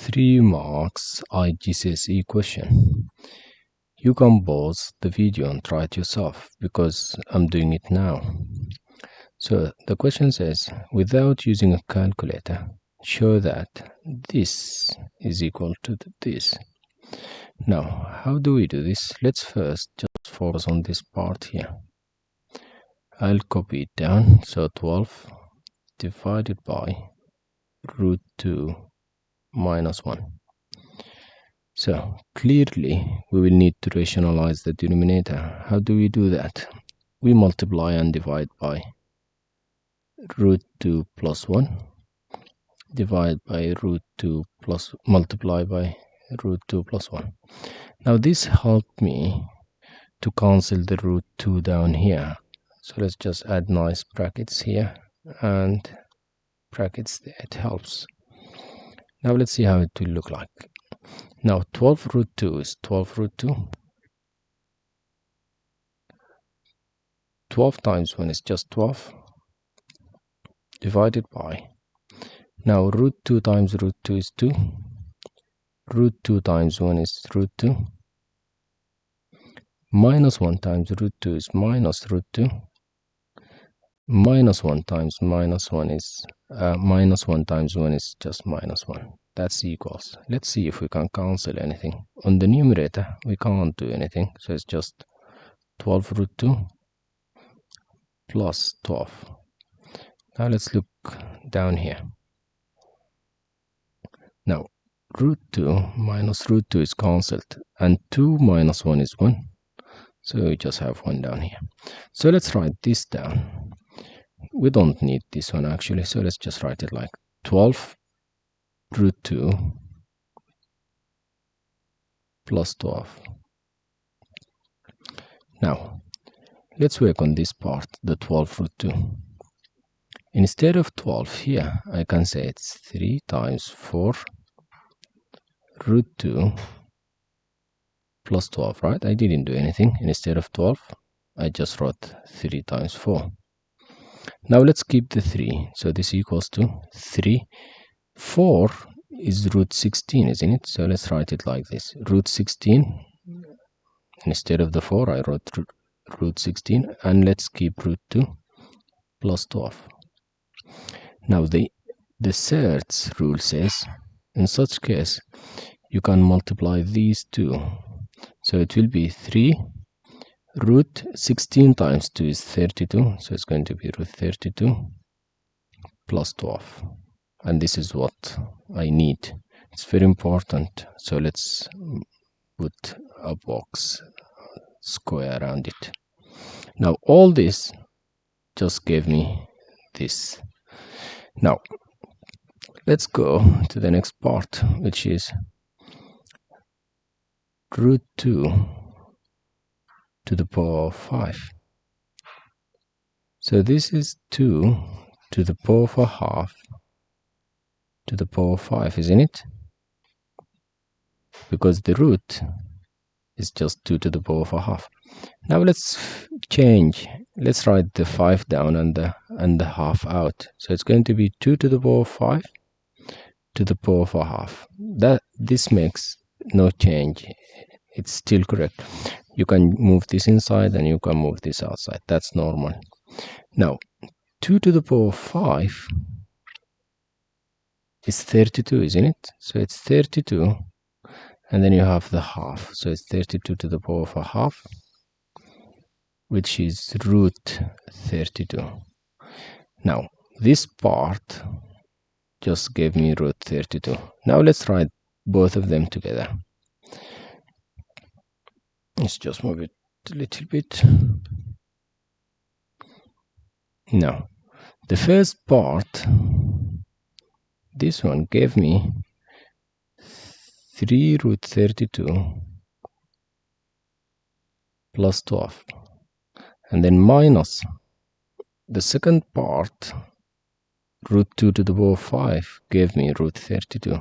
3 marks IGCSE question. You can pause the video and try it yourself because I'm doing it now. So the question says, without using a calculator, show that this is equal to this. Now, how do we do this? Let's first just focus on this part here. I'll copy it down. So 12 divided by root 2 minus 1. So clearly we will need to rationalize the denominator. How do we do that? We multiply and divide by root 2 plus 1 divide by root 2 plus multiply by root 2 plus 1. Now this helped me to cancel the root 2 down here. So let's just add nice brackets here and brackets there. It helps. Now let's see how it will look like. Now 12 root 2 is 12 root 2. 12 times 1 is just 12 divided by, now root 2 times root 2 is 2. Root 2 times 1 is root 2. Minus 1 times root 2 is minus root 2. Minus 1 times minus 1 is minus 1 times 1 is just minus 1. That's equals. Let's see if we can cancel anything. On the numerator, we can't do anything. So it's just 12 root 2 plus 12. Now let's look down here. Now, root 2 minus root 2 is cancelled. And 2 minus 1 is 1. So we just have 1 down here. So let's write this down. We don't need this one actually. So let's just write it like 12 root 2 plus 12. Now, let's work on this part, the 12 root 2. Instead of 12 here, I can say it's 3 times 4 root 2 plus 12, right? I didn't do anything. Instead of 12, I just wrote 3 times 4. Now let's keep the 3. So this equals to 3. 4 is root 16, isn't it? So let's write it like this. Root 16. Instead of the 4, I wrote root 16. And let's keep root 2 plus 12. Now the Surds rule says, in such case, you can multiply these two. So it will be 3. Root 16 times 2 is 32. So it's going to be root 32 plus 12. And this is what I need. It's very important. So let's put a box square around it. Now all this just gave me this. Now let's go to the next part, which is root 2 to the power of 5. So this is 2 to the power of a half to the power of 5, isn't it? Because the root is just 2 to the power of a half. Now let's change. Let's write the 5 down and the half out. So it's going to be 2 to the power of 5 to the power of a half. This makes no change. It's still correct. You can move this inside and you can move this outside. That's normal. Now 2 to the power of 5 is 32, isn't it? So it's 32, and then you have the half. So it's 32 to the power of a half, which is root 32. Now this part just gave me root 32. Now let's write both of them together. Let's just move it a little bit. Now the first part, this one gave me 3 root 32 plus 12. And then minus the second part, root 2 to the power of 5 gave me root 32.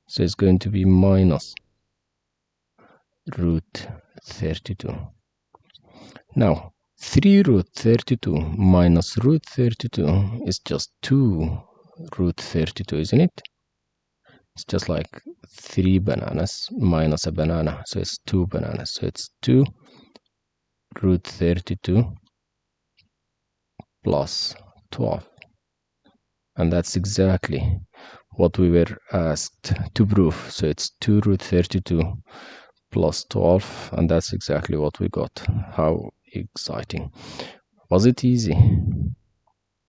So it's going to be minus root 32. Now 3 root 32 minus root 32 is just 2 root 32, isn't it? It's just like 3 bananas minus a banana, so it's 2 bananas. So it's 2 root 32 plus 12. And that's exactly what we were asked to prove. So it's 2 root 32 plus 12, and that's exactly what we got. How exciting. Was it easy?